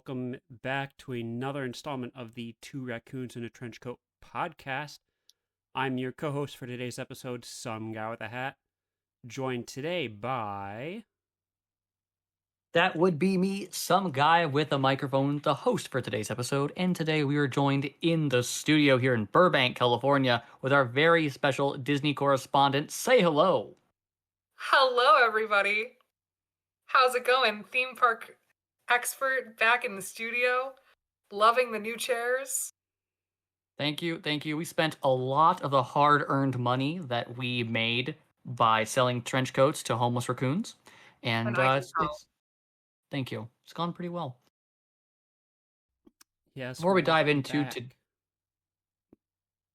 welcome back to another installment of the Two Raccoons in a Trench Coat podcast. I'm your co-host for today's episode, Some Guy with a Hat, joined today by... That would be me, some guy with a microphone, the host for today's episode, and today we are joined in the studio here in Burbank, California, with our very special Disney correspondent. Say hello! Hello, everybody! How's it going? Theme park expert back in the studio, loving the new chairs. Thank you. We spent a lot of the hard-earned money that we made by selling trench coats to homeless raccoons, and thank you. It's gone pretty well. Yes. Before we dive into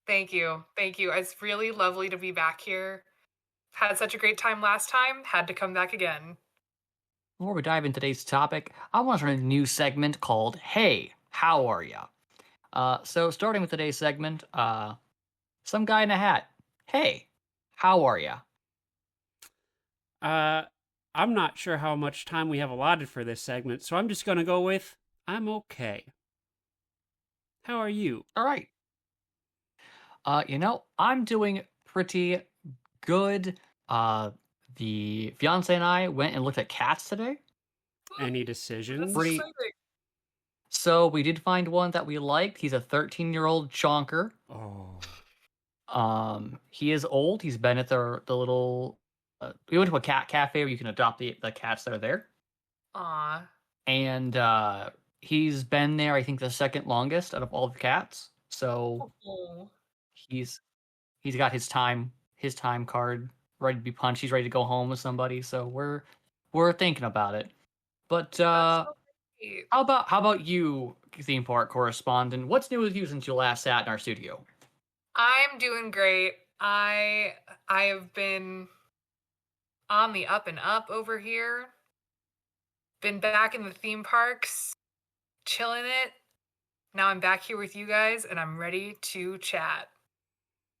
Thank you. It's really lovely to be back here. Had such a great time last time, had to come back again. Before we dive into today's topic, I want to start a new segment called Hey, How Are Ya? So starting with today's segment, some guy in a hat. Hey, how are ya? I'm not sure how much time we have allotted for this segment, so I'm just going to go with, I'm okay. How are you? All right. I'm doing pretty good. The fiance and I went and looked at cats today. Any decisions? That's exciting. So we did find one that we liked. He's a 13-year-old chonker. Oh. He is old. He's been at the little... we went to a cat cafe where you can adopt the cats that are there. Aw. And he's been there, I think, the second longest out of all the cats. So he's got his time card ready to be punched. He's ready to go home with somebody. So we're thinking about it. But how about you, theme park correspondent? What's new with you since you last sat in our studio? I'm doing great. I have been on the up and up over here. Been back in the theme parks, chilling it. Now I'm back here with you guys, and I'm ready to chat.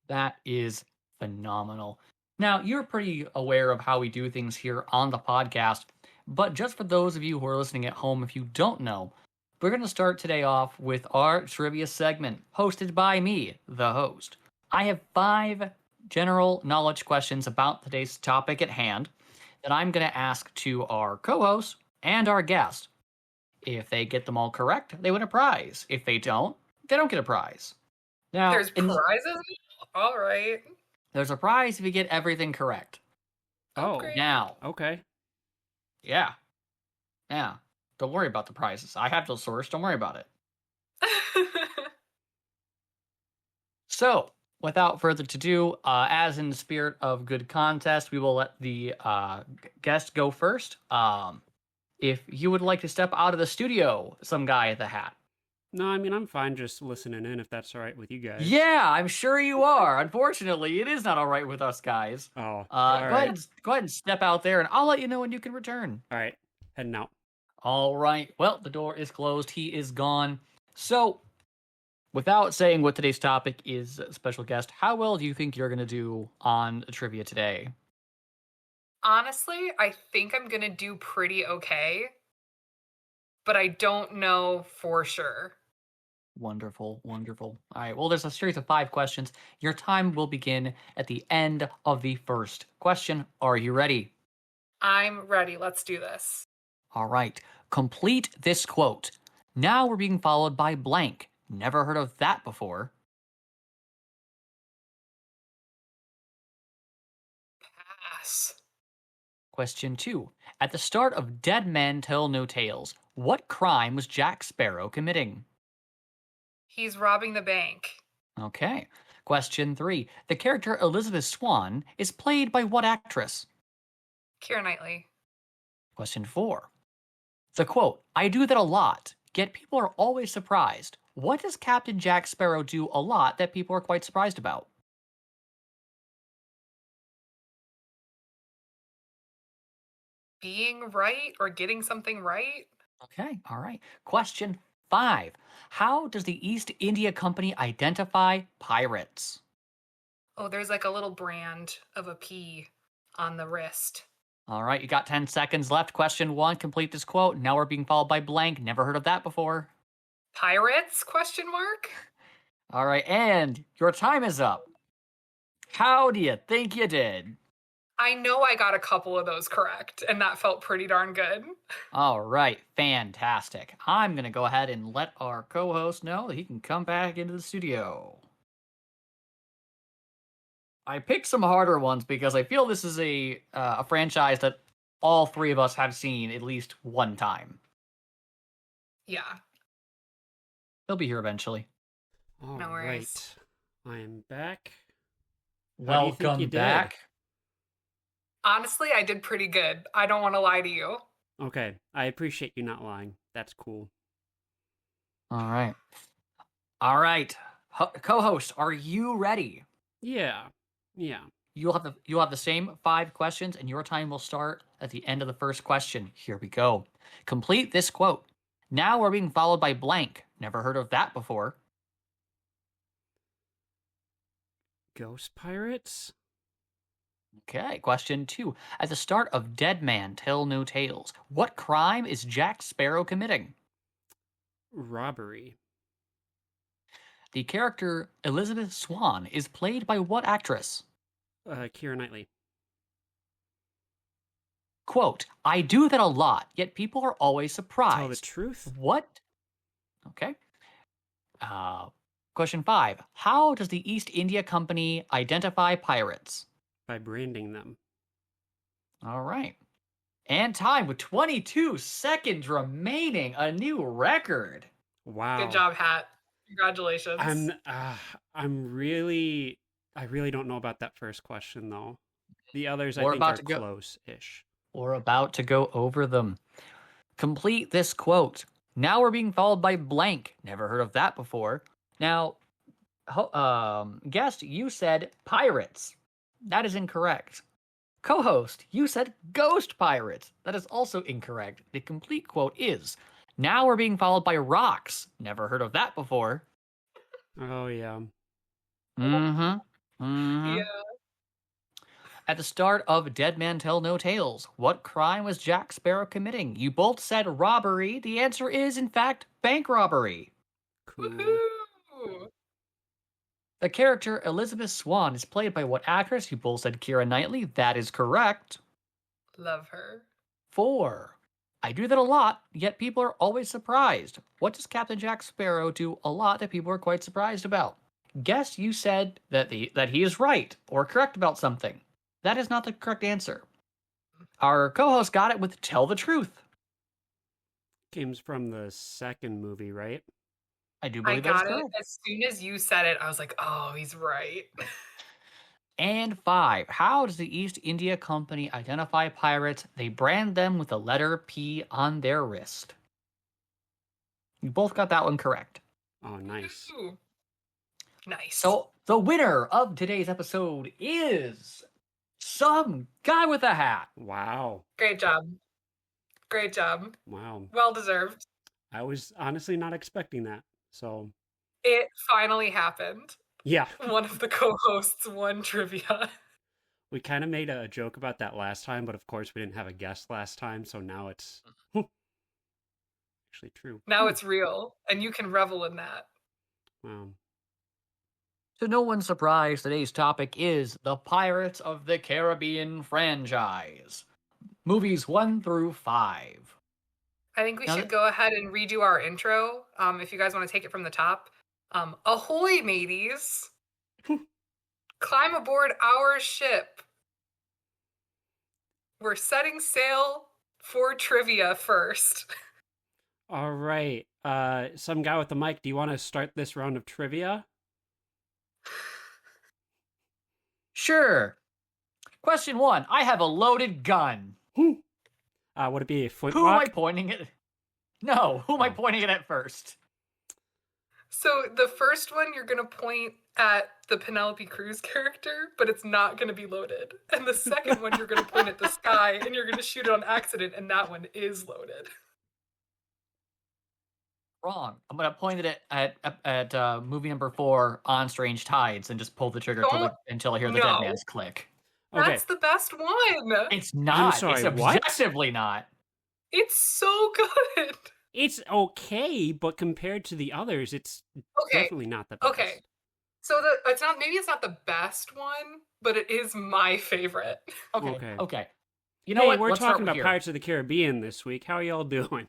That is phenomenal. Now, you're pretty aware of how we do things here on the podcast, but just for those of you who are listening at home, if you don't know, we're going to start today off with our trivia segment, hosted by me, the host. I have 5 general knowledge questions about today's topic at hand that I'm going to ask to our co-host and our guest. If they get them all correct, they win a prize. If they don't get a prize. Now, There's prizes? All right. There's a prize if you get everything correct. Oh. Great. Now. Okay. Yeah. Don't worry about the prizes. I have those sourced. Don't worry about it. So, without further ado, as in the spirit of good contest, we will let the guest go first. If you would like to step out of the studio, some guy at the hat. No, I mean, I'm fine just listening in if that's all right with you guys. Yeah, I'm sure you are. Unfortunately, it is not all right with us guys. Oh, Go ahead and step out there, and I'll let you know when you can return. All right, heading out. All right. Well, the door is closed. He is gone. So, without saying what today's topic is, special guest, how well do you think you're going to do on trivia today? Honestly, I think I'm going to do pretty okay, but I don't know for sure. Wonderful. All right. Well, there's a series of 5 questions. Your time will begin at the end of the first question. Are you ready? I'm ready. Let's do this. All right. Complete this quote. Now we're being followed by blank. Never heard of that before. Pass. Question 2. At the start of Dead Men Tell No Tales, what crime was Jack Sparrow committing? He's robbing the bank. Okay. Question 3. The character Elizabeth Swann is played by what actress? Keira Knightley. Question 4. The quote, I do that a lot, yet people are always surprised. What does Captain Jack Sparrow do a lot that people are quite surprised about? Being right or getting something right? Okay, all right. Question 5. How does the East India Company identify pirates? Oh, there's like a little brand of a P on the wrist. All right, you got 10 seconds left. Question 1, complete this quote. Now we're being followed by blank. Never heard of that before. Pirates? Question mark. All right, and your time is up. How do you think you did? I know I got a couple of those correct, and that felt pretty darn good. All right, fantastic. I'm going to go ahead and let our co-host know that he can come back into the studio. I picked some harder ones because I feel this is a franchise that all three of us have seen at least one time. Yeah. He'll be here eventually. All No worries. right. I am back. How do you think Welcome you did? back. Honestly, I did pretty good. I don't want to lie to you. Okay. I appreciate you not lying. That's cool. All right. All right. Co-host, are you ready? Yeah. Yeah. You'll have the same 5 questions, and your time will start at the end of the first question. Here we go. Complete this quote. Now we're being followed by blank. Never heard of that before. Ghost pirates? Okay, question 2. At the start of Dead Man Tell No Tales, what crime is Jack Sparrow committing? Robbery. The character Elizabeth Swann is played by what actress? Keira Knightley. Quote, I do that a lot, yet people are always surprised. Tell the truth? What? Okay. Question 5. How does the East India Company identify pirates? By branding them. All right. And time with 22 seconds remaining. A new record. Wow. Good job, Hat. Congratulations. I really don't know about that first question though. The others I We're think about are to go- close-ish. We're about to go over them. Complete this quote. Now we're being followed by blank. Never heard of that before. Now, guest, you said pirates. That is incorrect. Co-host, you said ghost pirates. That is also incorrect. The complete quote is, now we're being followed by rocks. Never heard of that before. Oh yeah. Mm-hmm. Mm-hmm. Yeah. At the start of Dead Man Tell No Tales, what crime was Jack Sparrow committing? You both said robbery. The answer is, in fact, bank robbery. Cool. Woohoo! The character Elizabeth Swann is played by what actress? You both said Keira Knightley. That is correct. Love her. 4. I do that a lot, yet people are always surprised. What does Captain Jack Sparrow do a lot that people are quite surprised about? Guess you said that he is right or correct about something. That is not the correct answer. Our co-host got it with tell the truth. Comes from the second movie, right? I do I believe that's got it. correct. As soon as you said it, I was like, oh, he's right. And 5. How does the East India Company identify pirates? They brand them with the letter P on their wrist. You both got that one correct. Oh, nice. Ooh. Nice. So the winner of today's episode is some guy with a hat. Wow. Great job. Great job. Wow. Well deserved. I was honestly not expecting that. So It finally happened. yeah. One of the co-hosts won trivia. We kind of made a joke about that last time, but of course we didn't have a guest last time, so now it's actually true. Now it's real, and you can revel in that. Wow. To no one's surprise, today's topic is the Pirates of the Caribbean franchise. Movies 1 through 5. I think we Now should go ahead and redo our intro. If you guys want to take it from the top. Ahoy, mateys! Climb aboard our ship. We're setting sail for trivia first. All right. Some guy with the mic, do you want to start this round of trivia? Sure. Question 1. I have a loaded gun. Would it be a Who am I flintlock? pointing at? No, who am I Oh. pointing it at first? So the first one, you're going to point at the Penelope Cruz character, but it's not going to be loaded. And the second one, you're going to point at the sky, and you're going to shoot it on accident, and that one is loaded. Wrong. I'm gonna point it at movie number 4, On Strange Tides, and just pull the trigger Don't- until I hear the dead no. man's click. Okay. That's the best one. It's not. sorry, it's what? objectively not. It's so good. It's okay, but compared to the others, it's Okay. definitely not the best. Okay. So maybe it's not the best one, but it is my favorite. Okay. You know Hey, what? we're Let's start talking with about here. Pirates of the Caribbean this week. How are y'all doing?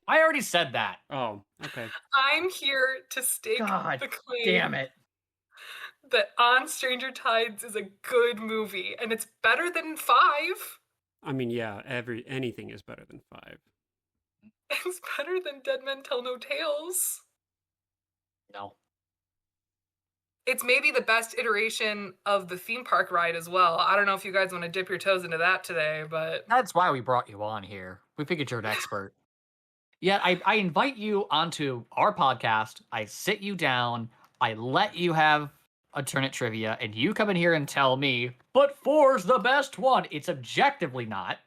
I already said that. Oh, okay. I'm here to stake God the claim damn it. that On Stranger Tides is a good movie, and it's better than 5. I mean, yeah, anything is better than 5. It's better than Dead Men Tell No Tales. No. It's maybe the best iteration of the theme park ride as well. I don't know if you guys want to dip your toes into that today, but That's why we brought you on here. We figured you're an expert. Yet I invite you onto our podcast. I sit you down. I let you have alternate trivia, and you come in here and tell me, but 4's the best one. It's objectively not.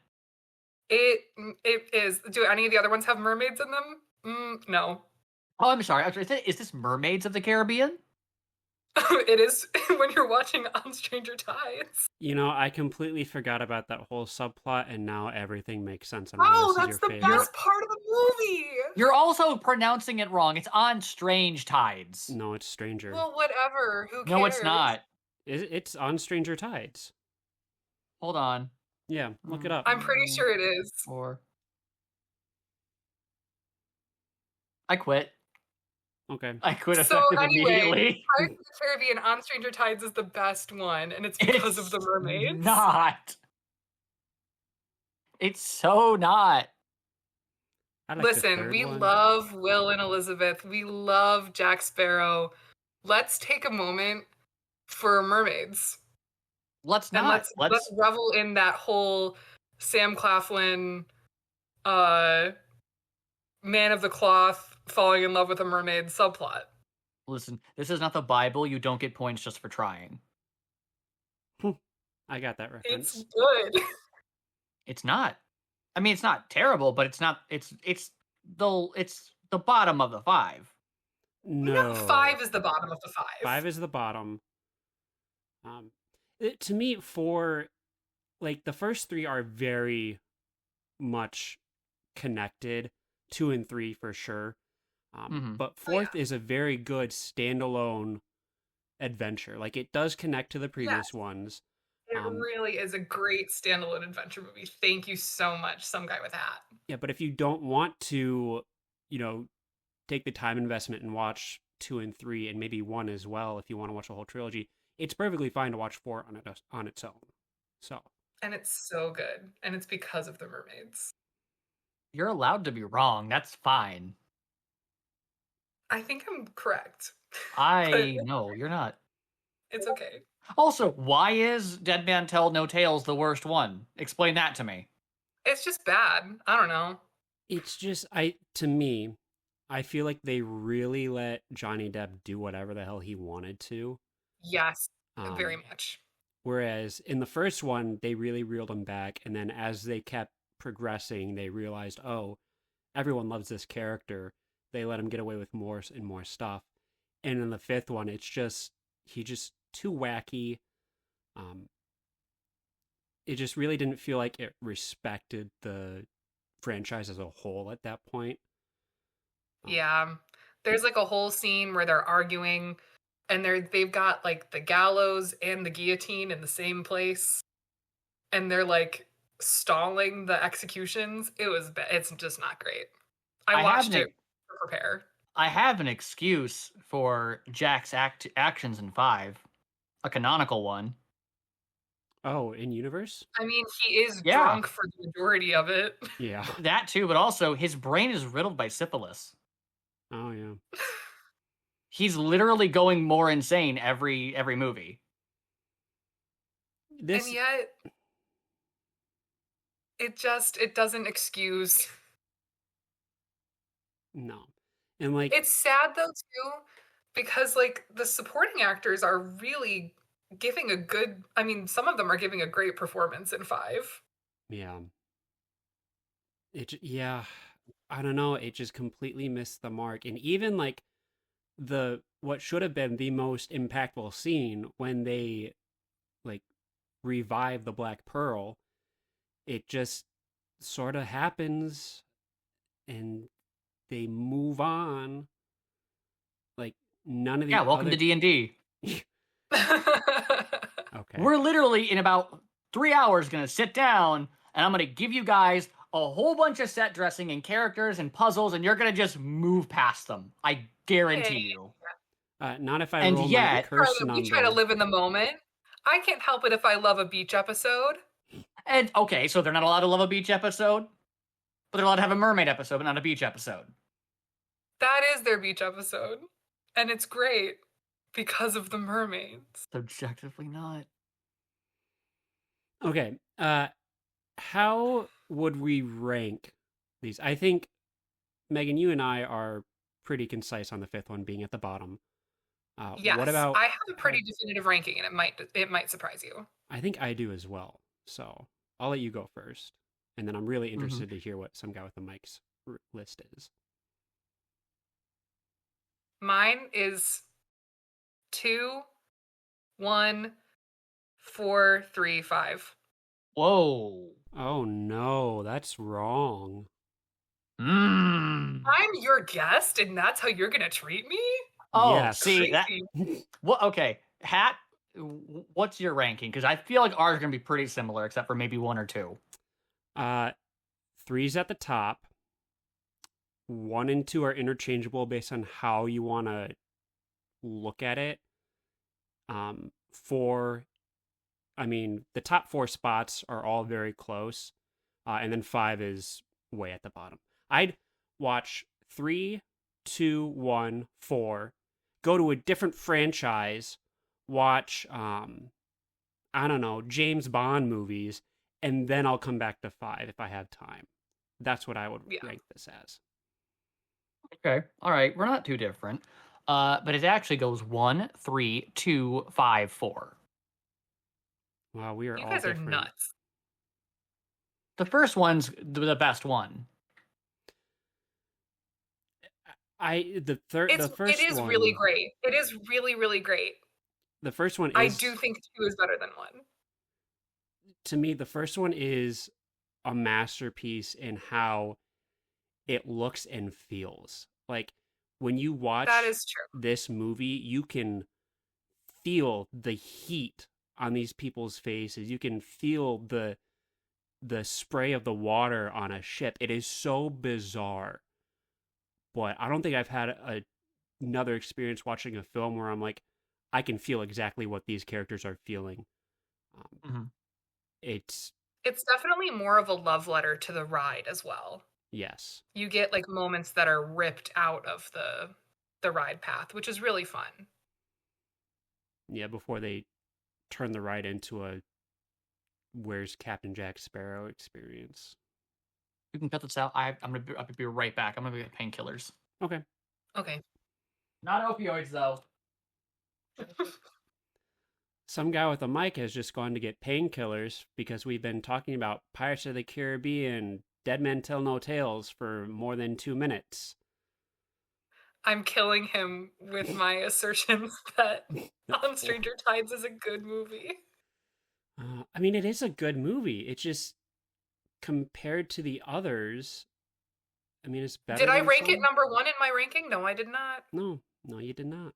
it is. Do any of the other ones have mermaids in them? No. Oh, I'm sorry. Is this Mermaids of the Caribbean? It is when you're watching On Stranger Tides. You know, I completely forgot about that whole subplot, and now everything makes sense. And why Oh, this that's is the your favorite. best part of the movie. You're also pronouncing it wrong. It's On Strange Tides. No, it's Stranger. Well, whatever. Who cares? No, it's not. It's on Stranger Tides. Hold on. Yeah, look it up. I'm pretty sure it is. 4. I quit. Okay. I quit So effective anyway, immediately. Pirates of the Caribbean On Stranger Tides is the best one, and it's because of the mermaids. Not. It's so not. I like the Listen, third we one. love Will and Elizabeth. We love Jack Sparrow. Let's take a moment for mermaids. Let's And not. let's revel in that whole Sam Claflin, man of the cloth falling in love with a mermaid subplot. Listen, this is not the Bible. You don't get points just for trying. I got that reference. It's good. It's not. I mean, it's not terrible, but it's not. It's the bottom of the 5. No, 5 is the bottom of the 5. 5 is the bottom. To me, 4, like the first 3 are very much connected. 2 and 3 for sure. But 4th is a very good standalone adventure. Like it does connect to the previous ones. It really is a great standalone adventure movie. Thank you so much, Some Guy with a Hat. Yeah, but if you don't want to, take the time investment and watch 2 and 3 and maybe 1 as well, if you want to watch the whole trilogy, it's perfectly fine to watch 4 on its own. So. And it's so good, and it's because of the mermaids. You're allowed to be wrong. That's fine. I think I'm correct. No, you're not. It's okay. Also, why is Dead Man Tell No Tales the worst one? Explain that to me. It's just bad. I don't know. It's just to me, I feel like they really let Johnny Depp do whatever the hell he wanted to. Yes, very much. Whereas in the first one, they really reeled him back, and then as they kept progressing, they realized, oh, everyone loves this character. They let him get away with more and more stuff. And in the 5th one, he's just too wacky. It just really didn't feel like it respected the franchise as a whole at that point. Yeah. There's like a whole scene where they're arguing, and they've got like the gallows and the guillotine in the same place, and they're like stalling the executions. It's just not great. I watched it to prepare. I have an excuse for Jack's actions in 5, a canonical one. Oh, in universe? I mean, he is drunk for the majority of it. Yeah. That too, but also his brain is riddled by syphilis. Oh, yeah. He's literally going more insane every movie. And yet, it doesn't excuse. No. And like, it's sad though too, because like the supporting actors are really giving some of them are giving a great performance in 5. Yeah. I don't know. It just completely missed the mark. And even like what should have been the most impactful scene when they like revive the Black Pearl. It just sort of happens and they move on. Like none of the welcome to D&D. Okay. We're literally in about 3 hours going to sit down and I'm going to give you guys a whole bunch of set dressing and characters and puzzles, and you're going to just move past them. I guarantee you. Not if I And roll yet, my curse number. We try to live in the moment. I can't help it if I love a beach episode. And okay, so they're not allowed to love a beach episode, but they're allowed to have a mermaid episode, but not a beach episode. That is their beach episode. And it's great because of the mermaids. Objectively not. Okay. How would we rank these? I think, Megan, you and I are pretty concise on the fifth one being at the bottom. Yes, what about? I have a pretty definitive ranking, and it might surprise you. I think I do as well. So I'll let you go first, and then I'm really interested to hear what Some Guy with the Mic's list is. Mine is 2, 1, 4, 3, 5. Whoa. Oh no, that's wrong. I'm your guest, and that's how you're gonna treat me? Oh, yes. see that. Well, okay, Hat. What's your ranking? Because I feel like ours are gonna be pretty similar, except for maybe 1 or 2. 3's at the top. 1 and 2 are interchangeable based on how you want to look at it. 4, I mean, the top 4 spots are all very close, and then 5 is way at the bottom. I'd watch 3, 2, 1, 4, go to a different franchise, watch, I don't know, James Bond movies, and then I'll come back to 5 if I have time. That's what I would rank this as. Okay, all right, we're not too different. But it actually goes 1, 3, 2, 5, 4. Wow, we are You all guys different. are nuts. The first one's the best one. The first it is one, really great. It is really, really great. The first one is, I do think 2 is better than 1. To me, the first one is a masterpiece in how it looks and feels. Like when you watch That is true. this movie, you can feel the heat on these people's faces. You can feel the spray of the water on a ship. It is so bizarre. But I don't think I've had another experience watching a film where I'm like, I can feel exactly what these characters are feeling. It's definitely more of a love letter to the ride as well. Yes. You get like moments that are ripped out of the ride path, which is really fun. Yeah, before they turn the ride into a where's Captain Jack Sparrow experience. You can cut this out. I'll be right back. I'm gonna get painkillers. Okay. Not opioids though. Some guy with a mic has just gone to get painkillers because we've been talking about Pirates of the Caribbean, Dead Men Tell No Tales for more than 2 minutes. I'm killing him with my assertions that On Stranger Tides is a good movie. I mean, it is a good movie. It just, compared to the others, I mean, it's better. Did I rank some. it number 1 in my ranking? No, I did not. No, you did not.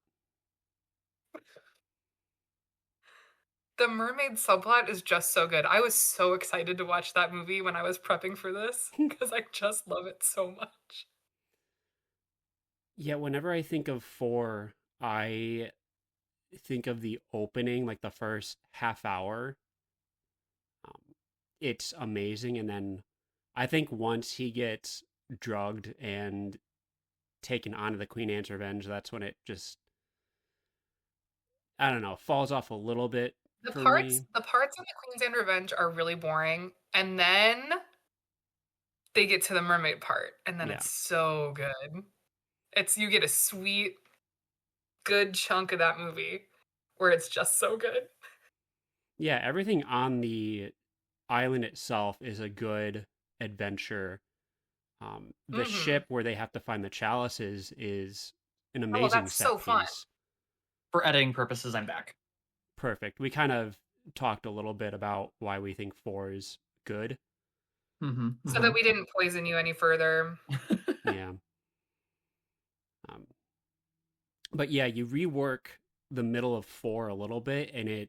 The mermaid subplot is just so good. I was so excited to watch that movie when I was prepping for this because I just love it so much. Yeah, whenever I think of 4, I think of the opening, like the first half hour. It's amazing, and then I think once he gets drugged and taken onto the Queen Anne's Revenge, that's when it just, I don't know, falls off a little bit. The parts in the Queen's Anne's Revenge are really boring, and then they get to the mermaid part, and then it's so good. You get a sweet, good chunk of that movie where it's just so good. Yeah, everything on the island itself is a good adventure. The ship where they have to find the chalices is an amazing that's set so piece. fun. For editing purposes, I'm back. Perfect. We kind of talked a little bit about why we think 4 is good. So that we didn't poison you any further. Yeah. But yeah, you rework the middle of 4 a little bit, and it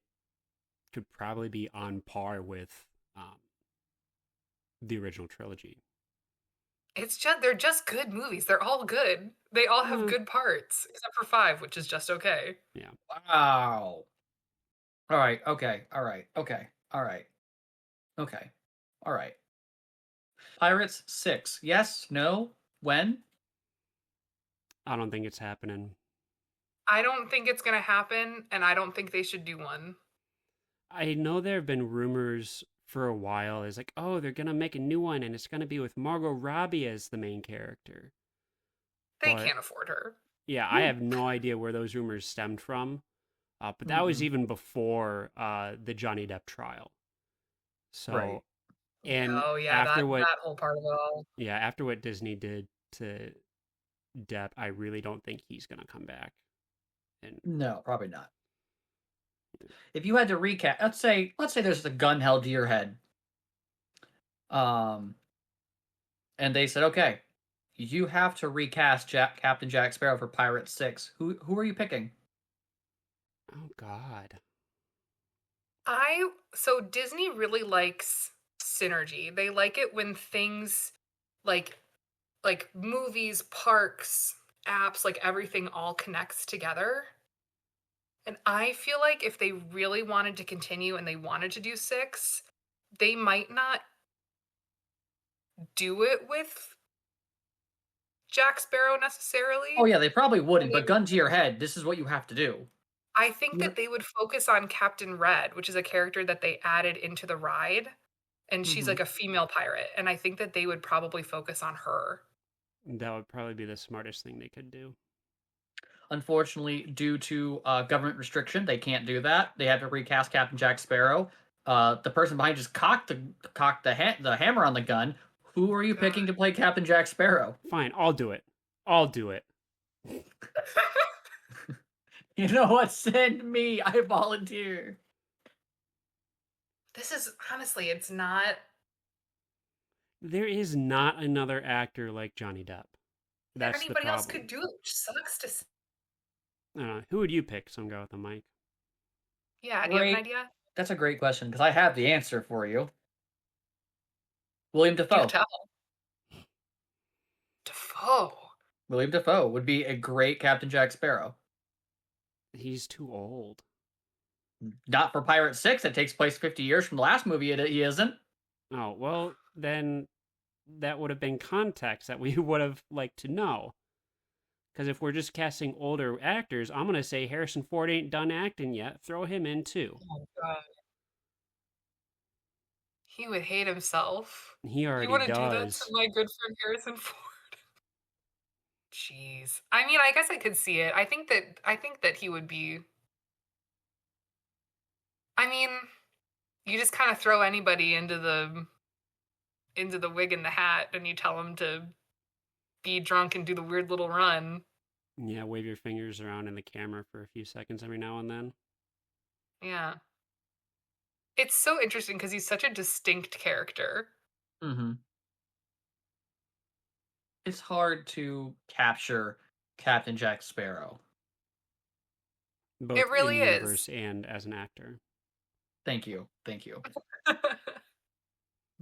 could probably be on par with the original trilogy. They're just good movies. They're all good. They all have Mm. good parts, except for 5, which is just okay. Yeah. Wow. All right. Okay. All right. Okay. All right. Okay. All right. Pirates 6. Yes? No? When? I don't think it's happening. I don't think it's gonna happen, and I don't think they should do one. I know there have been rumors for a while. It's like, oh, they're gonna make a new one, and it's gonna be with Margot Robbie as the main character. They But, can't afford her. yeah, I have no idea where those rumors stemmed from. But that was even before the Johnny Depp trial. So, Right. and Oh yeah, after that whole part of it all. yeah, after what Disney did to Depp, I really don't think he's gonna come back. And No, probably not. If you had to recap, let's say there's a gun held to your head, and they said, okay, you have to recast Captain Jack Sparrow for Pirates 6. Who are you picking? oh God, So Disney really likes synergy. They like it when things like movies, parks, apps, like everything all connects together. And I feel like if they really wanted to continue and they wanted to do 6, they might not do it with Jack Sparrow necessarily. Oh yeah, they probably wouldn't. I But mean- gun to your head, this is what you have to do. I think that they would focus on Captain Red, which is a character that they added into the ride. And she's like a female pirate. And I think that they would probably focus on her. that would probably be the smartest thing they could do. Unfortunately, due to government restriction, they can't do that. They have to recast Captain Jack Sparrow. The person behind just cocked the hammer on the gun. Who are you picking to play Captain Jack Sparrow? Fine, I'll do it. I'll do it. You know what? Send me. I volunteer. This is honestly, it's not. There is not another actor like Johnny Depp. That's Anybody the else problem. could do it, which sucks to say. I don't know. Who would you pick? Some guy with a mic. Yeah, do you have an idea? That's a great question because I have the answer for you. William Do Dafoe. tell. Dafoe. William Dafoe would be a great Captain Jack Sparrow. He's too old. Not for Pirate 6. It takes place 50 years from the last movie. He isn't. Oh, well, then that would have been context that we would have liked to know. Because if we're just casting older actors, I'm going to say Harrison Ford ain't done acting yet. Throw him in too. Oh God. He would hate himself. He already You want to do that does. to my good friend Harrison Ford? Jeez. I mean, I guess I could see it. I think that he would be. I mean, you just kind of throw anybody into the wig and the hat, and you tell them to be drunk and do the weird little run. Yeah, wave your fingers around in the camera for a few seconds every now and then. Yeah. It's so interesting because he's such a distinct character. Mm-hmm. It's hard to capture Captain Jack Sparrow. Both It really in is. universe and as an actor. Thank you.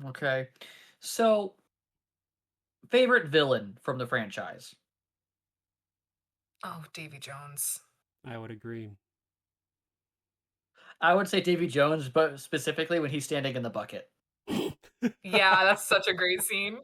Okay. So, favorite villain from the franchise? Oh, Davy Jones. I would agree. I would say Davy Jones, but specifically when he's standing in the bucket. Yeah, that's such a great scene.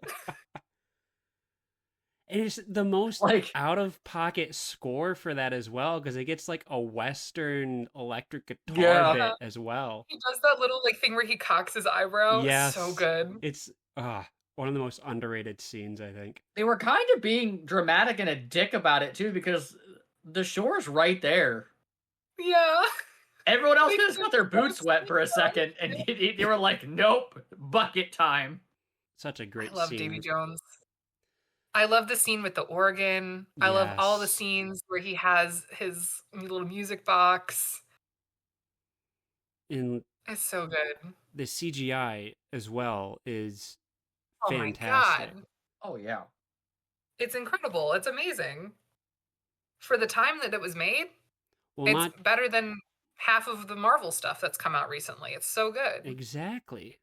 And it's the most Like- out of pocket score for that as well, because it gets like a Western electric guitar Yeah. bit as well. He does that little like thing where he cocks his eyebrow. Yes. So good. It's one of the most underrated scenes, I think. They were kind of being dramatic and a dick about it too, because the shore's right there. Yeah. Everyone else They just got their couldn't boots wet for a second, and they were like, "Nope, bucket time." Such a great I love scene. Davy Jones. I love the scene with the organ. I love all the Yes. scenes where he has his little music box. And It's so good. The CGI as well is Oh my fantastic. god. Oh yeah. It's incredible. It's amazing. For the time that it was made, Well, it's not better than half of the Marvel stuff that's come out recently. It's so good. exactly.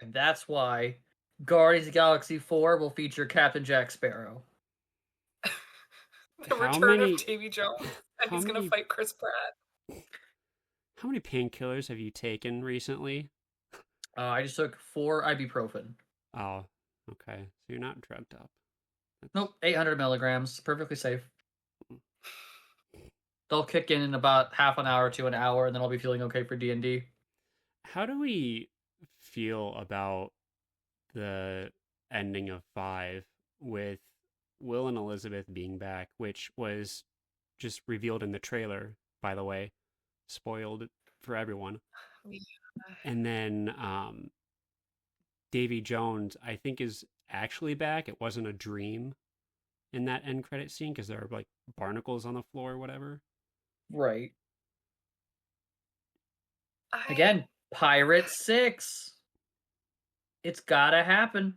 And that's why Guardians of the Galaxy 4 will feature Captain Jack Sparrow. The How return of many Davy Jones, and how he's gonna many fight Chris Pratt. how many painkillers have you taken recently? I just took 4 ibuprofen. Oh, okay. So you're not drugged up. Nope, 800 milligrams. Perfectly safe. They'll kick in about half an hour to an hour, and then I'll be feeling okay for D&D. How do we feel about the ending of 5 with Will and Elizabeth being back, which was just revealed in the trailer, by the way, spoiled for everyone. And then Davy Jones, I think, is actually back. It wasn't a dream in that end credit scene because there are like barnacles on the floor or whatever. Right. I, Again, Pirate 6. It's gotta happen.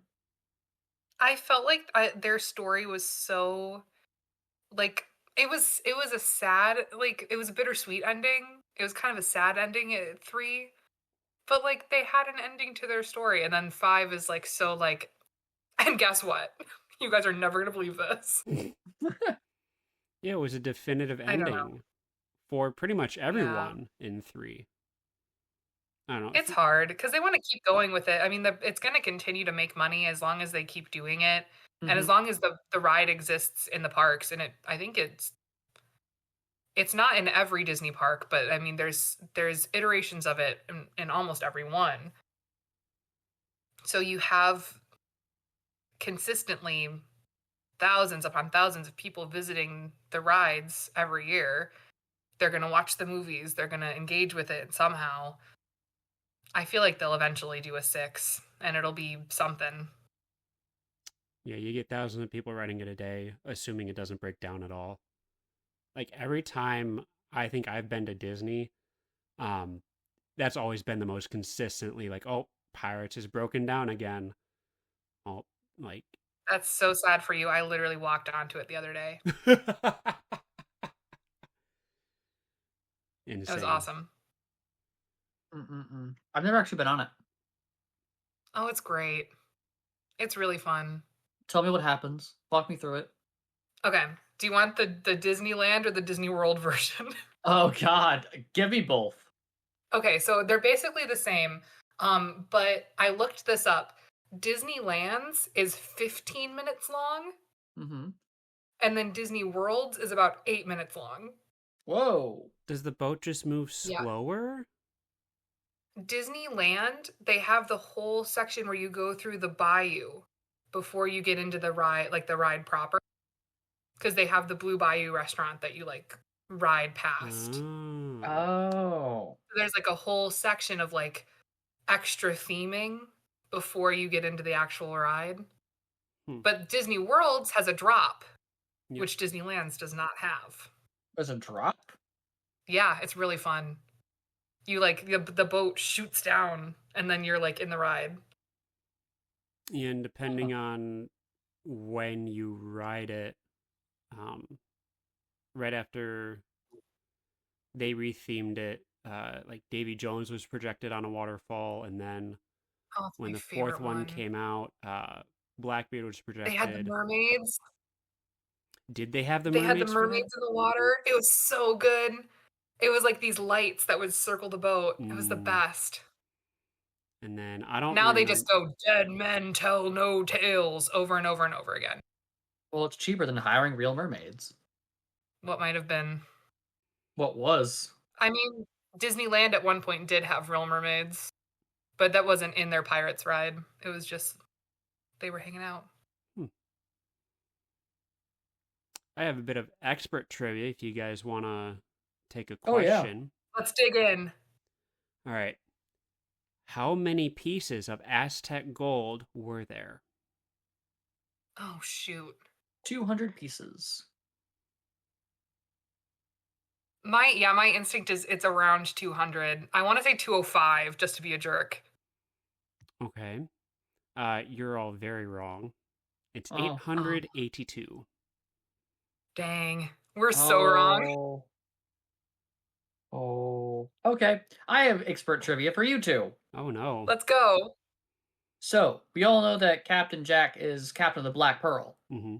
I felt like their story was so like it was a sad, like it was a bittersweet ending. It was kind of a sad ending at 3, but like they had an ending to their story, and then 5 is like so like, and guess what? You guys are never gonna believe this. Yeah, it was a definitive I don't know. ending for pretty much Yeah. everyone in 3. I don't know. It's hard because they want to keep going with it. I mean, it's going to continue to make money as long as they keep doing it, and as long as the ride exists in the parks. And I think it's not in every Disney park, but I mean, there's iterations of it in almost every one. So you have consistently thousands upon thousands of people visiting the rides every year. They're going to watch the movies. They're going to engage with it somehow. I feel like they'll eventually do a 6, and it'll be something. Yeah, you get thousands of people riding it a day, assuming it doesn't break down at all. Like every time I think I've been to Disney, um, that's always been the most consistently like, oh, Pirates is broken down again. Oh, like That's so sad for you. I literally walked onto it the other day. insane. It was awesome. I've never actually been on it. Oh, it's great. It's really fun. Tell me what happens. Walk me through it. Okay. Do you want the Disneyland or the Disney World version? Oh God, give me both. Okay, so they're basically the same. But I looked this up. Disneyland's is 15 minutes long, and then Disney World's is about 8 minutes long. Whoa. Does the boat just move Yeah. slower? Disneyland, they have the whole section where you go through the bayou before you get into the ride, like the ride proper. Because they have the Blue Bayou restaurant that you like ride past. Oh. There's like a whole section of like extra theming before you get into the actual ride. But Disney World's has a drop, which Disneyland's does not have. There's a drop? Yeah, it's really fun. You like the boat shoots down and then you're like in the ride. And depending on when you ride it, right after they rethemed it, like Davy Jones was projected on a waterfall, and then when the fourth one came out, Blackbeard was projected. They had the mermaids. Did they have the They mermaids? had the mermaids in the water. It was so good. It was like these lights that would circle the boat. It was the best. And then I don't. Now they just go dead men tell no tales over and over and over again. Well, it's cheaper than hiring real mermaids. What might have been? What was? I mean, Disneyland at one point did have real mermaids, but that wasn't in their Pirates ride. It was just they were hanging out. I have a bit of expert trivia if you guys want to take a question. Oh, yeah. Let's dig in. All right. How many pieces of Aztec gold were there? Oh, shoot. 200 pieces. My instinct is it's around 200. I want to say 205 just to be a jerk. Okay. You're all very wrong. It's Oh. 882. Dang. We're so wrong. Oh. Okay. I have expert trivia for you two. Oh no. Let's go. So, we all know that Captain Jack is captain of the Black Pearl. Mm-hmm.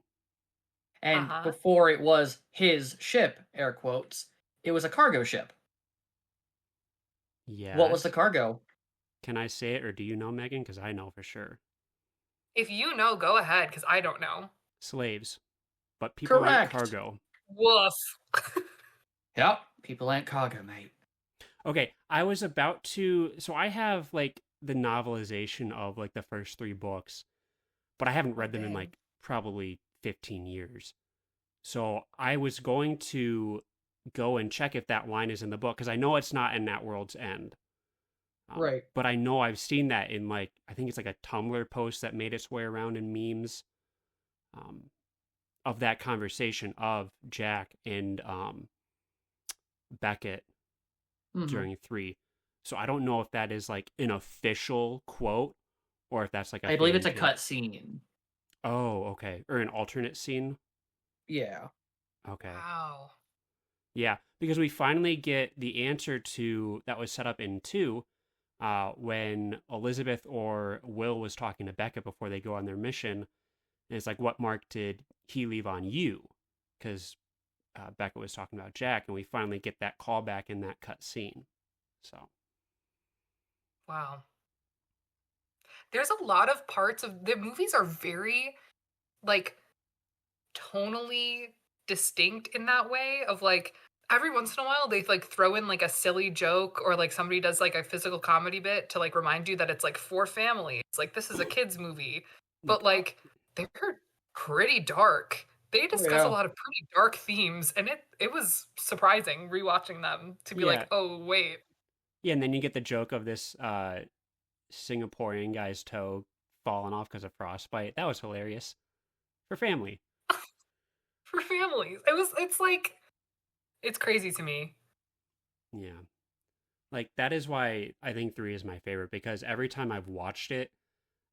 And Uh-huh. before it was his ship, air quotes, it was a cargo ship. Yes. What was the cargo? Can I say it, or do you know, Megan? Because I know for sure. If you know, go ahead, because I don't know. Slaves. But people ain't Correct. cargo. Woof. Yep. People ain't cargo, mate. Okay, I was about to... So I have, like, the novelization of, like, the first 3 books, but I haven't read them in, like, probably 15 years. So I was going to go and check if that line is in the book, because I know it's not in That World's End. Right. But I know I've seen that in, like, I think it's like a Tumblr post that made its way around in memes of that conversation of Jack and Beckett during 3. So I don't know if that is like an official quote or if that's like a I believe it's a fan cut scene. Oh, okay. Or an alternate scene. Yeah. Okay. Wow. Yeah, because we finally get the answer to that was set up in 2 when Elizabeth or Will was talking to Beckett before they go on their mission. And it's like, what mark did he leave on you? Because Beckett was talking about Jack, and we finally get that callback in that cut scene. So, Wow. There's a lot of parts of the movies are very, like, tonally distinct in that way of, like, every once in a while they, like, throw in, like, a silly joke or, like, somebody does, like, a physical comedy bit to, like, remind you that it's, like, for families. Like, this is a kid's movie. But, like, they're pretty dark. They discuss a lot of pretty dark themes, and it was surprising rewatching them to be like, oh, wait. Yeah, and then you get the joke of this Singaporean guy's toe falling off because of frostbite. That was hilarious. For family. For families. It's like, it's crazy to me. Yeah. Like, that is why I think 3 is my favorite, because every time I've watched it,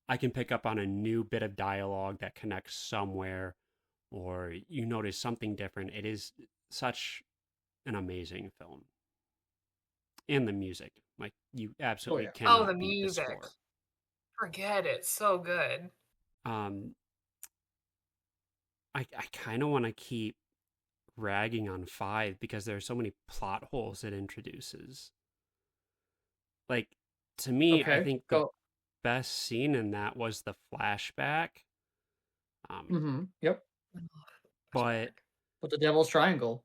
I can pick up on a new bit of dialogue that connects somewhere, or you notice something different. It is such an amazing film. And the music. Like, you absolutely cannot the beat the music. score. Forget it. So good. I kind of want to keep ragging on 5 because there are so many plot holes it introduces. Like, to me, I think the best scene in that was the flashback. Yep. But the Devil's Triangle.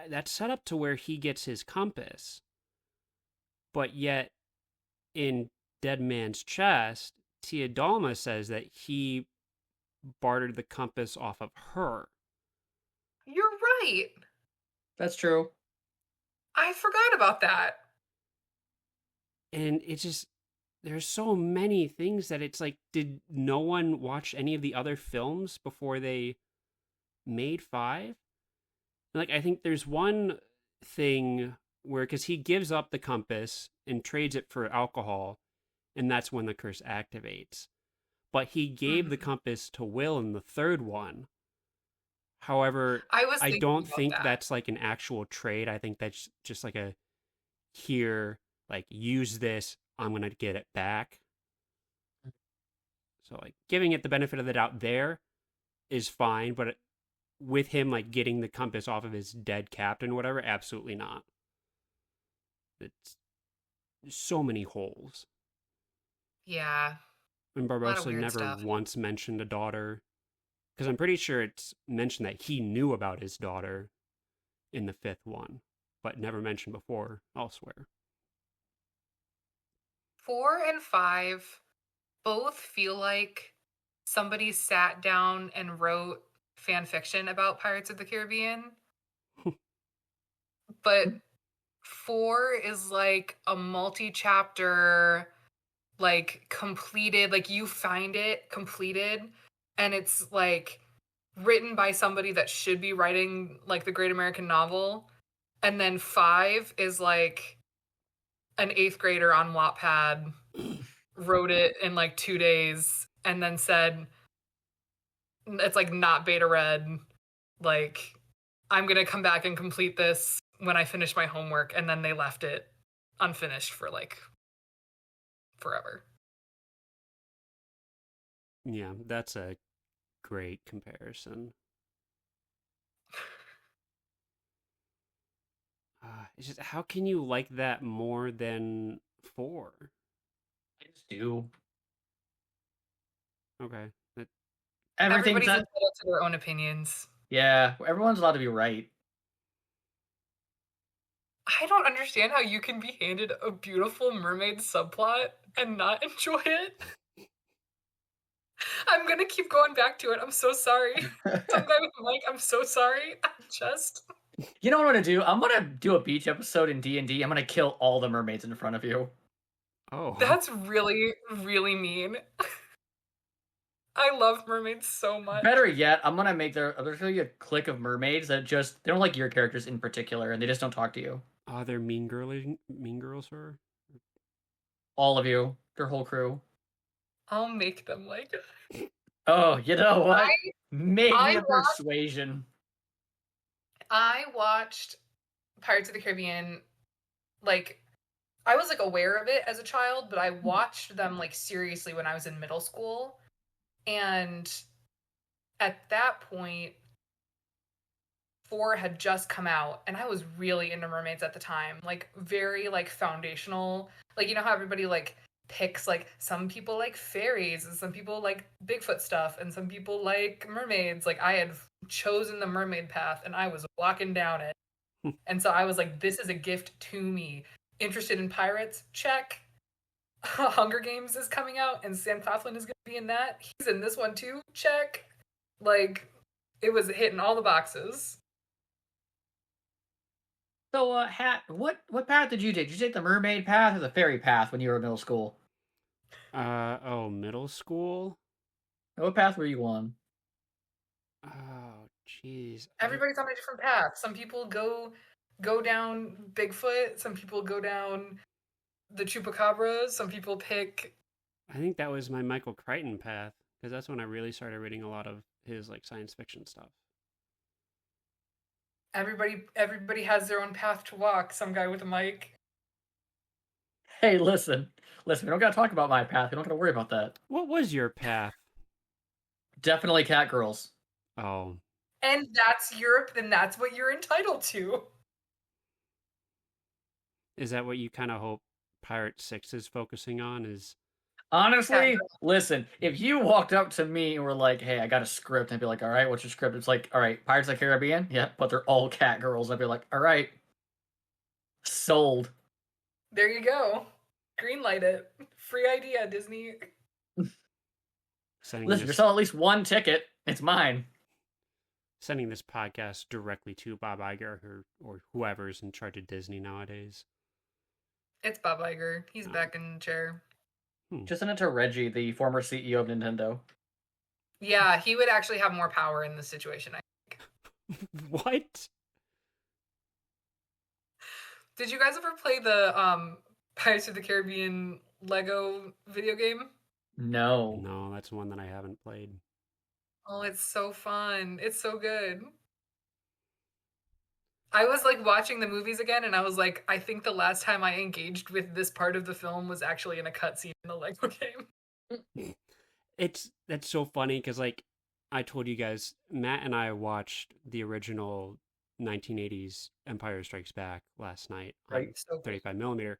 That's set up to where he gets his compass. But yet, in Dead Man's Chest, Tia Dalma says that he bartered the compass off of her. You're right. That's true. I forgot about that. And it's just, there's so many things that it's like, did no one watch any of the other films before they made 5? Like, I think there's one thing where, because he gives up the compass and trades it for alcohol, and that's when the curse activates. But he gave the compass to Will in the 3rd one. However, I don't think that's like an actual trade. I think that's just like a, here, like, use this, I'm going to get it back. So, like, giving it the benefit of the doubt there is fine, but with him, like, getting the compass off of his dead captain or whatever, absolutely not. It's so many holes. Yeah. And Barbossa never once mentioned a daughter. Because I'm pretty sure it's mentioned that he knew about his daughter in the 5th one, but never mentioned before elsewhere. 4 and 5 both feel like somebody sat down and wrote fan fiction about Pirates of the Caribbean. But 4 is like a multi-chapter, like, completed, like, you find it completed, and it's like written by somebody that should be writing like the Great American Novel, and then 5 is like an 8th grader on Wattpad wrote it in like 2 days and then said it's like not beta read, like I'm gonna come back and complete this when I finish my homework, and then they left it unfinished for like forever. Yeah, that's a great comparison. It's just, how can you like that more than 4? I just do. Okay. Everybody's Everything's entitled to their own opinions. yeah, everyone's allowed to be right. I don't understand how you can be handed a beautiful mermaid subplot and not enjoy it. I'm gonna keep going back to it. I'm so sorry. Some guy with a mic, I'm so sorry. You know what I'm gonna do? I'm gonna do a beach episode in D&D. I'm gonna kill all the mermaids in front of you. Oh. That's really, really mean. I love mermaids so much. Better yet, I'm gonna show you a clique of mermaids that just they don't like your characters in particular, and they just don't talk to you. Oh, they're mean girls, or All of you, their whole crew. I'll make them like it. Oh, you know what? Make me I a persuasion. I watched Pirates of the Caribbean, like, I was like aware of it as a child, but I watched them like seriously when I was in middle school. And at that point, 4 had just come out, and I was really into mermaids at the time, like very like foundational. Like, you know how everybody like picks, like some people like fairies and some people like Bigfoot stuff and some people like mermaids. Like, I had chosen the mermaid path and I was walking down it. And so I was like, this is a gift to me. Interested in pirates? Check. Hunger Games is coming out and Sam Claflin is going to be in that. He's in this one too. Check. Like, it was hitting all the boxes. So, Hat, what path did you take? Did you take the mermaid path or the fairy path when you were in middle school? Middle school? What path were you on? Oh, jeez. Everybody's on a different path. Some people go down Bigfoot. Some people go down the Chupacabras. Some people pick... I think that was my Michael Crichton path, because that's when I really started reading a lot of his like science fiction stuff. Everybody has their own path to walk. Some guy with a mic. Hey, listen, we don't gotta talk about my path. We don't gotta worry about that. What was your path? Definitely cat girls. Oh. And that's Europe, then that's what you're entitled to. Is that what you kind of hope Pirate 6 is focusing on? Is Honestly, listen, if you walked up to me and were like, hey, I got a script, I'd be like, all right, what's your script? It's like, all right, Pirates of the Caribbean? Yeah, but they're all cat girls. I'd be like, all right, sold. There you go. Greenlight it. Free idea, Disney. Listen, just sell at least one ticket. It's mine. Sending this podcast directly to Bob Iger or whoever's in charge of Disney nowadays. It's Bob Iger. He's back in the chair. Just send it to Reggie, the former CEO of Nintendo. Yeah, he would actually have more power in this situation, I think. What? Did you guys ever play the Pirates of the Caribbean Lego video game? No. No, that's one that I haven't played. Oh, it's so fun. It's so good. I was like watching the movies again and I was like, I think the last time I engaged with this part of the film was actually in a cutscene in the Lego game. That's so funny because like I told you guys, Matt and I watched the original 1980s Empire Strikes Back last night on So 35mm.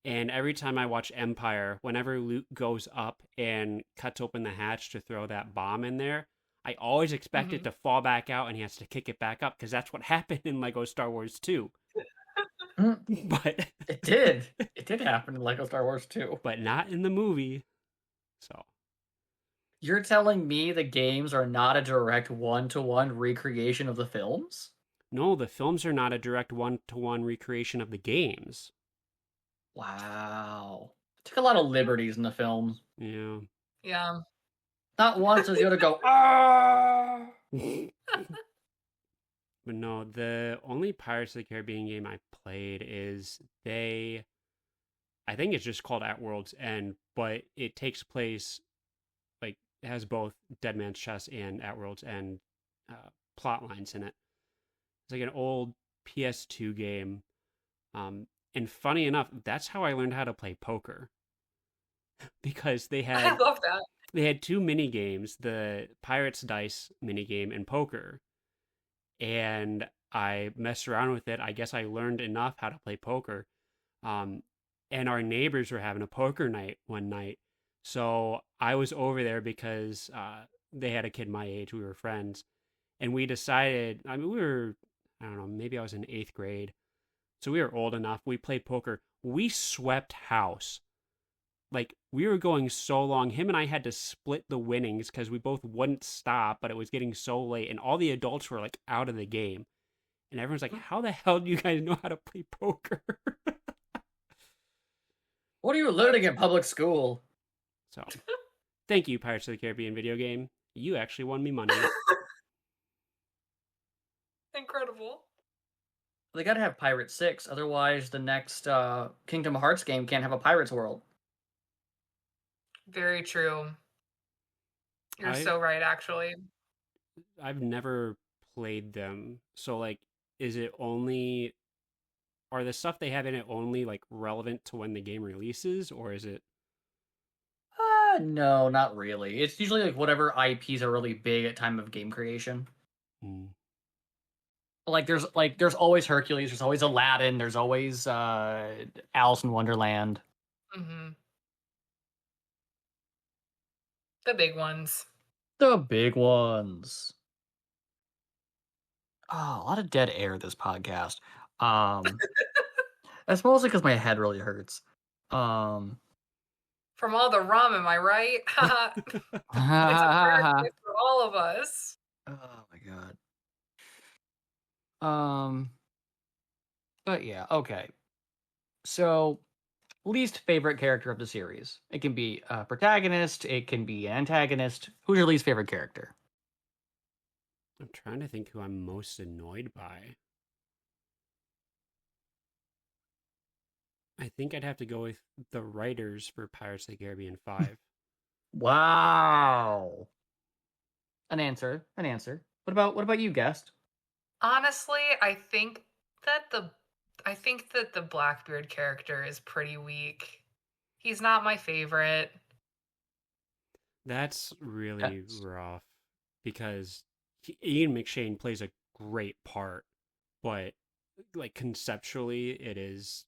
And every time I watch Empire, whenever Luke goes up and cuts open the hatch to throw that bomb in there, I always expect it to fall back out and he has to kick it back up because that's what happened in Lego Star Wars 2. But it did. It did happen in Lego Star Wars 2. But not in the movie. So you're telling me the games are not a direct one-to-one recreation of the films? No, the films are not a direct one-to-one recreation of the games. Wow. Took a lot of liberties in the films. Yeah. Yeah. Not once is Yoda go, ah! But no, the only Pirates of the Caribbean game I played is I think it's just called At World's End, but it takes place, like, it has both Dead Man's Chest and At World's End plot lines in it. It's like an old PS2 game. And funny enough, that's how I learned how to play poker. Because I love that. they had two mini games, the Pirates Dice mini game and poker. And I messed around with it. I guess I learned enough how to play poker. Um, and our neighbors were having a poker night one night. So I was over there because they had a kid my age. We were friends. And we decided, I mean, I don't know, maybe I was in 8th grade. So we were old enough. We played poker. We swept house. Like, we were going so long. Him and I had to split the winnings because we both wouldn't stop, but it was getting so late. And all the adults were, like, out of the game. And everyone's like, how the hell do you guys know how to play poker? What are you learning in public school? So, thank you, Pirates of the Caribbean video game. You actually won me money. Incredible. They gotta have Pirate 6, otherwise the next Kingdom Hearts game can't have a Pirates World. Very true. You're so right, actually. I've never played them. So, like, is it only... Are the stuff they have in it only, like, relevant to when the game releases, or is it... No, not really. It's usually, like, whatever IPs are really big at time of game creation. There's always Hercules, there's always Aladdin, there's always Alice in Wonderland. Mm-hmm. The big ones. The big ones. Oh, a lot of dead air this podcast. That's mostly because my head really hurts. From all the rum, am I right? It's a birthday for all of us. Oh my god. But yeah, okay. So, least favorite character of the series. It can be a protagonist, it can be an antagonist. Who's your least favorite character? I'm trying to think who I'm most annoyed by. I think I'd have to go with the writers for Pirates of the Caribbean 5. Wow. An answer. What about you, guest? Honestly, I think that the Blackbeard character is pretty weak. He's not my favorite. That's really rough because Ian McShane plays a great part, but, like, conceptually it is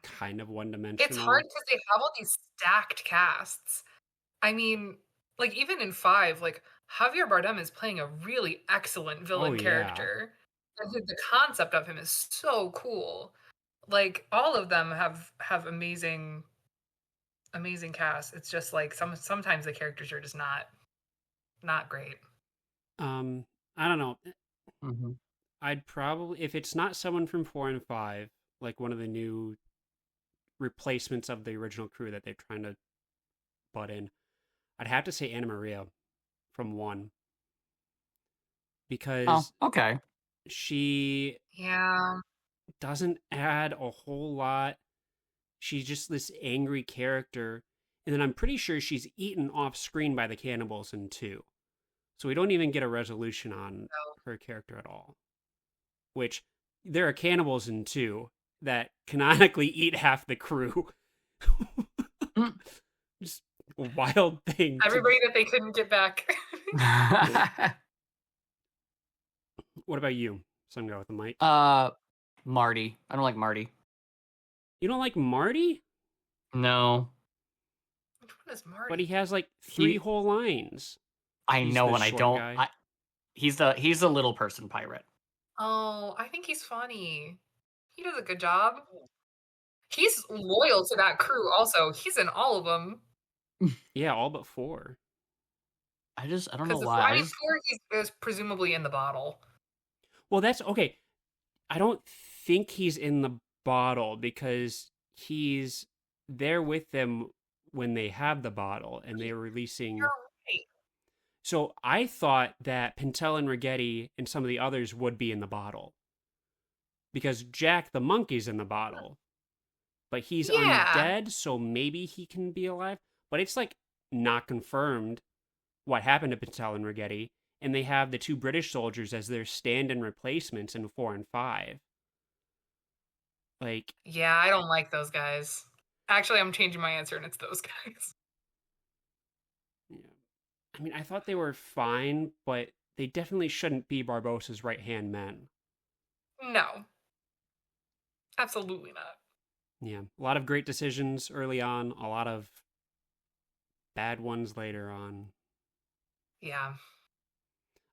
kind of one-dimensional. It's hard because they have all these stacked casts. I mean, like, even in 5, like, Javier Bardem is playing a really excellent villain character. And the concept of him is so cool. Like, all of them have amazing casts. It's just like sometimes the characters are just not great. I don't know. Mm-hmm. I'd probably, if it's not someone from 4 and 5, like one of the new replacements of the original crew that they're trying to butt in, I'd have to say Anna Maria from 1. Because okay. She doesn't add a whole lot. She's just this angry character. And then I'm pretty sure she's eaten off screen by the cannibals in 2. So we don't even get a resolution on her character at all. Which, there are cannibals in 2 that canonically eat half the crew. Just a wild thing. Everybody that they couldn't get back. What about you? Some guy with a mic. Marty. I don't like Marty. You don't like Marty? No. Which one is Marty? But he has like 3 whole lines. I know, and I don't. He's the little person pirate. Oh, I think he's funny. He does a good job. He's loyal to that crew. Also, he's in all of them. Yeah, all but 4. I don't know why. 4, he's presumably in the bottle. Well, that's okay. I don't think he's in the bottle because he's there with them when they have the bottle and they're releasing. You're right. So I thought that Pintel and Rigetti and some of the others would be in the bottle because Jack the monkey's in the bottle, but he's Yeah. undead, so maybe he can be alive. But it's like not confirmed what happened to Pintel and Rigetti, and they have the two British soldiers as their stand-in replacements in 4 and 5. Like, Yeah, I don't like those guys. Actually, I'm changing my answer and it's those guys. yeah. I mean, I thought they were fine, but they definitely shouldn't be Barbossa's right-hand men. No. Absolutely not. Yeah, a lot of great decisions early on, a lot of bad ones later on. Yeah.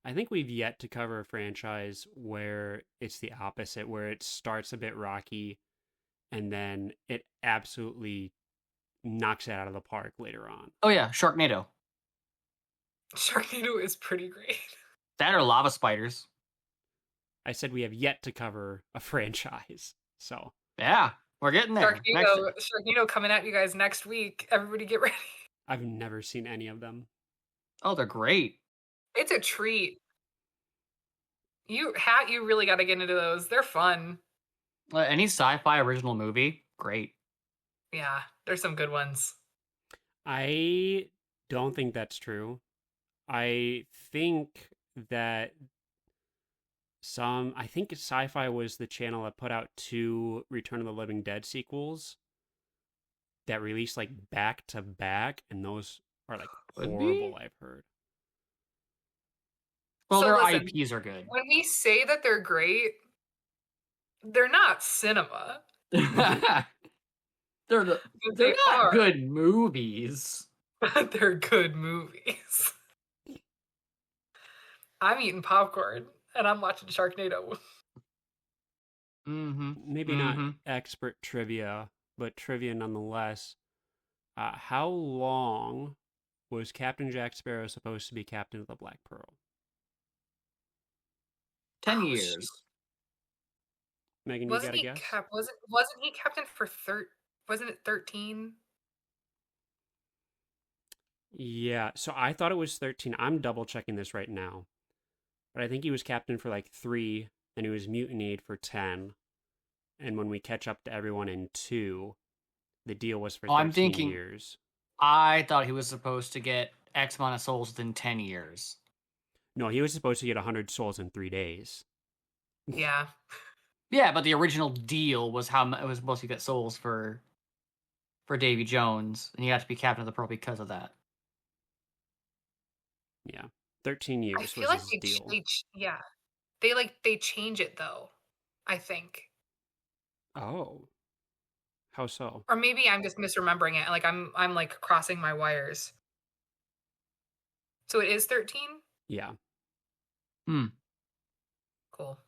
I think we've yet to cover a franchise where it's the opposite, where it starts a bit rocky and then it absolutely knocks it out of the park later on. Oh yeah, Sharknado. Sharknado is pretty great. That or lava spiders. I said we have yet to cover a franchise, so Yeah, we're getting there. Sharknado coming at you guys next week. Everybody get ready. I've never seen any of them. Oh, they're great. It's a treat. You really got to get into those. They're fun. Any sci-fi original movie, great. Yeah, there's some good ones. I don't think that's true. I think that I think Sci-Fi was the channel that put out 2 Return of the Living Dead sequels that released like back to back, and those are like horrible, I've heard. Well, So their listen, IPs are good. When we say that they're great, they're not cinema. they're They not are. good movies. But they're good movies. I'm eating popcorn and I'm watching Sharknado. Maybe not expert trivia, but trivia nonetheless. How long was Captain Jack Sparrow supposed to be captain of the Black Pearl? 10 years. Shoot. Megan, Wasn't you got a he guess? wasn't he captain for wasn't it 13? Yeah, so I thought it was 13. I'm double checking this right now. But I think he was captain for like 3, and he was mutinied for 10. And when we catch up to everyone in 2, the deal was for 13 I'm thinking, years. I thought he was supposed to get X amount of souls within 10 years. No, he was supposed to get 100 souls in 3 days. Yeah. Yeah, but the original deal was how it was supposed to get souls for Davy Jones, and you have to be captain of the Pearl because of that. Yeah, 13 years I feel was like his deal. They change it though, I think. Oh. How so? Or maybe I'm just misremembering it. Like I'm like crossing my wires. So it is 13? Yeah. Cool. All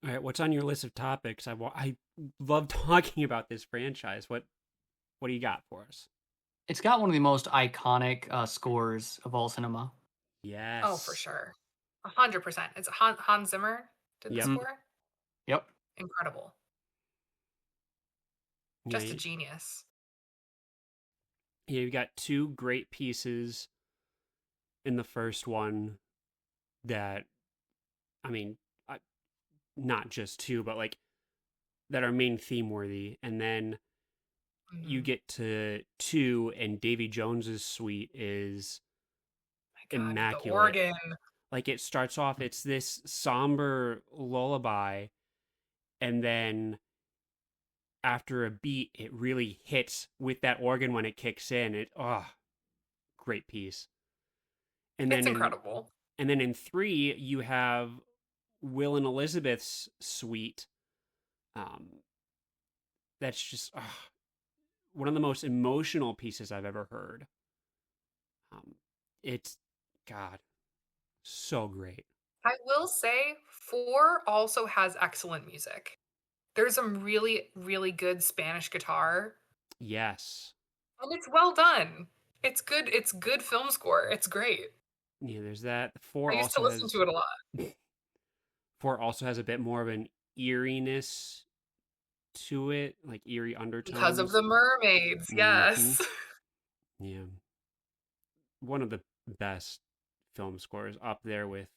right, what's on your list of topics? I love talking about this franchise. What do you got for us? It's got one of the most iconic scores of all cinema. Yes. Oh, for sure. 100%. It's Hans Zimmer did the score. Yep. Incredible. Yeah, Just a genius. Yeah, you got 2 great pieces in the first one that, I mean, not just 2, but like that are main theme worthy. And then you get to 2, and Davy Jones's suite is immaculate. The organ. Like it starts off, it's this somber lullaby, and then after a beat, it really hits with that organ when it kicks in. Great piece. And It's then incredible. And then in 3, you have Will and Elizabeth's suite. That's just one of the most emotional pieces I've ever heard. It's, God, so great. I will say 4 also has excellent music. There's some really, really good Spanish guitar. Yes. And it's well done. It's good. It's good film score. It's great. Yeah, there's that. 4 I used to listen to it a lot. 4 also has a bit more of an eeriness to it, like eerie undertones. Because of the mermaids, yes. Yeah. One of the best film scores, up there with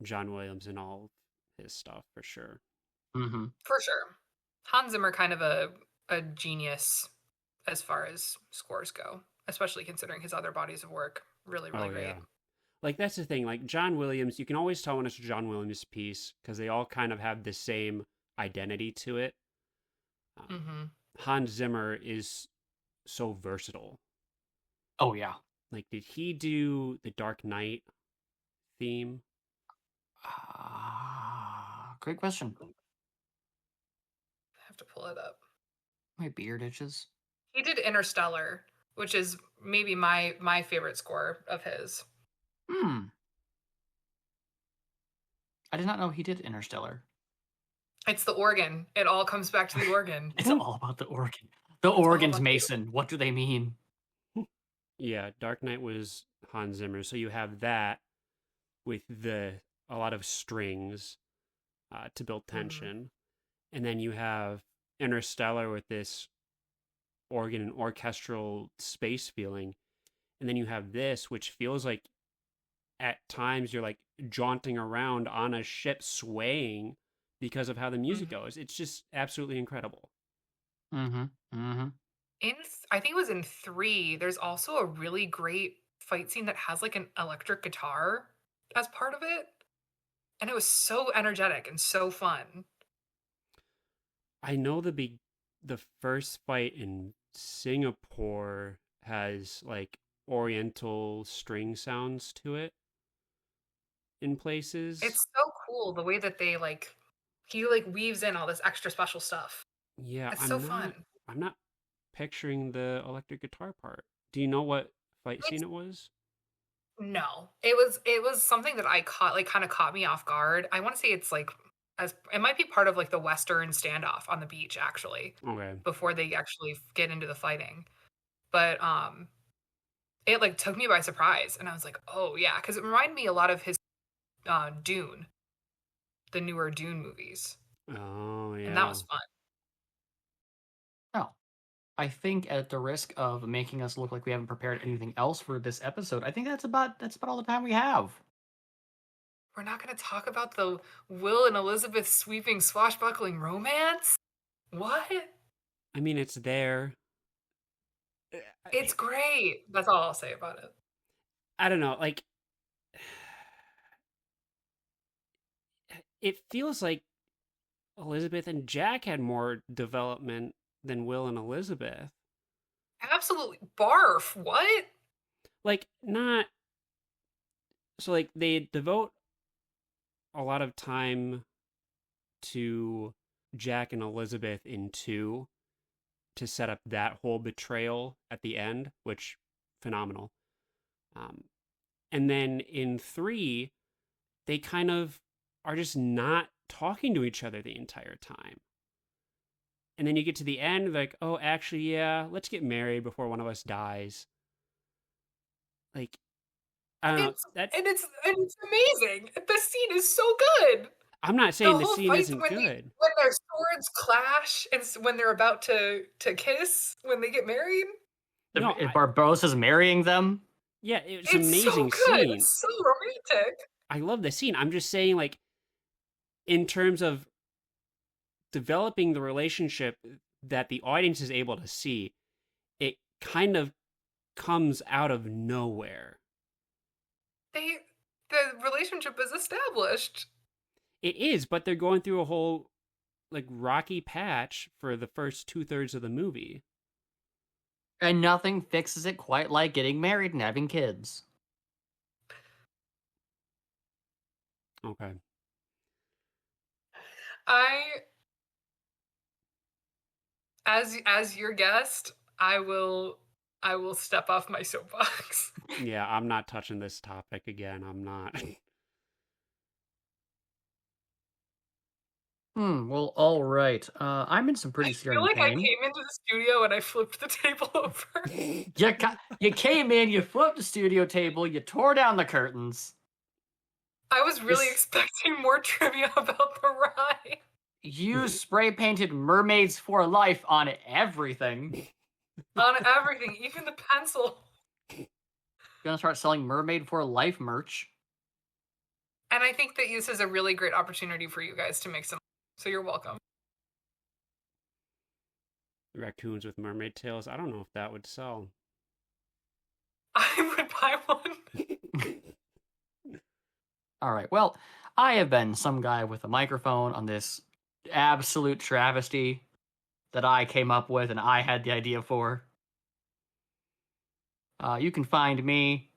John Williams and all his stuff for sure. Mm-hmm. For sure. Hans Zimmer kind of a genius as far as scores go, especially considering his other bodies of work. Really, really great. Yeah. Like, that's the thing. Like, John Williams, you can always tell when it's a John Williams piece because they all kind of have the same identity to it. Hans Zimmer is so versatile. Oh, yeah. Like, did he do the Dark Knight theme? Great question. I have to pull it up. My beard itches. He did Interstellar, which is maybe my favorite score of his. I did not know he did Interstellar. It's the organ. It all comes back to the organ. It's all about the organ. The organ's Mason. What do they mean? Yeah, Dark Knight was Hans Zimmer. So you have that with a lot of strings to build tension. And then you have Interstellar with this organ and orchestral space feeling. And then you have this, which feels like at times you're like jaunting around on a ship swaying because of how the music goes. It's just absolutely incredible. I think it was in 3, there's also a really great fight scene that has like an electric guitar as part of it. And it was so energetic and so fun. I know the first fight in Singapore has like oriental string sounds to it in places. It's so cool the way that they he weaves in all this extra special stuff. Yeah, it's so fun. I'm not picturing the electric guitar part. Do you know what fight scene it was? No, it was something that kind of caught me off guard. I want to say it's it might be part of like the Western standoff on the beach actually. Okay. Before they actually get into the fighting, but it like took me by surprise, and I was like, oh yeah, because it reminded me a lot of his Dune, the newer Dune movies. Oh yeah, and that was fun. Oh. I think at the risk of making us look like we haven't prepared anything else for this episode, I think that's about all the time we have. We're not going to talk about the Will and Elizabeth sweeping swashbuckling romance? What? I mean, it's there. It's great. That's all I'll say about it. I don't know, like it feels like Elizabeth and Jack had more development than Will and Elizabeth. Absolutely. Barf. What? Like, not... So, like, they devote a lot of time to Jack and Elizabeth in 2 to set up that whole betrayal at the end, which, phenomenal. And then in 3, they kind of are just not talking to each other the entire time. And then you get to the end, like, oh, actually, yeah, let's get married before one of us dies. Like, I don't know. And it's amazing. The scene is so good. I'm not saying the scene isn't good. When their swords clash and when they're about to kiss, when they get married. No, Barbossa's marrying them. Yeah, it's an amazing so good. scene. It's so romantic. I love the scene. I'm just saying, like, in terms of developing the relationship that the audience is able to see, it kind of comes out of nowhere. The relationship is established. It is, but they're going through a whole like rocky patch for the first 2/3 of the movie. And nothing fixes it quite like getting married and having kids. Okay. As your guest, I will step off my soapbox. Yeah, I'm not touching this topic again. I'm not. Well, all right. I'm in some pretty serious pain. I feel like I came into the studio and I flipped the table over. You came in, you flipped the studio table, you tore down the curtains. I was really expecting more trivia about the ride. You spray painted mermaids for life on everything. On everything, even the pencil. gonna start selling Mermaid for Life merch. And I think that this is a really great opportunity for you guys to make some. So you're welcome. Raccoons with mermaid tails. I don't know if that would sell. I would buy one. All right. Well, I have been some guy with a microphone on this absolute travesty that I came up with and I had the idea for. You can find me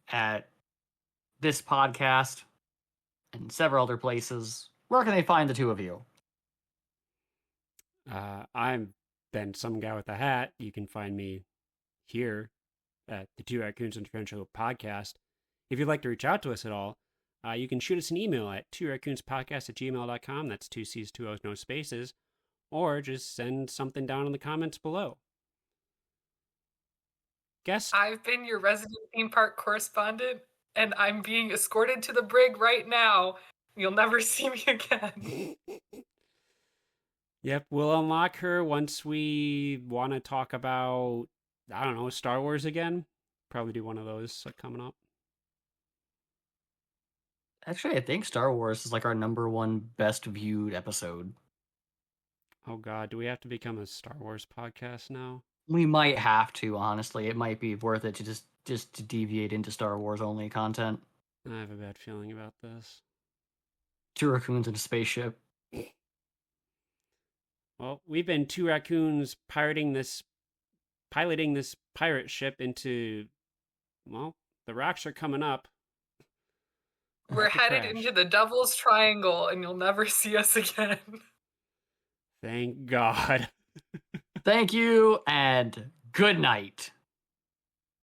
at this podcast and several other places. Where can they find the two of you? I'm been some guy with a hat. You can find me here at the Two Raccoons and Trench Coat podcast. If you'd like to reach out to us at all, you can shoot us an email at tworaccoonspodcast@gmail.com. That's 2 C's, 2 O's, no spaces. Or just send something down in the comments below. Guest? I've been your resident theme park correspondent, and I'm being escorted to the brig right now. You'll never see me again. Yep, we'll unlock her once we want to talk about, I don't know, Star Wars again. Probably do one of those coming up. Actually, I think Star Wars is like our #1 best viewed episode. Oh God, do we have to become a Star Wars podcast now? We might have to, honestly. It might be worth it to just to deviate into Star Wars only content. I have a bad feeling about this. 2 raccoons in a spaceship. Well, we've been 2 raccoons piloting this pirate ship into, well, the rocks are coming up. We're headed into the Devil's Triangle, and you'll never see us again. Thank God. Thank you, and good night.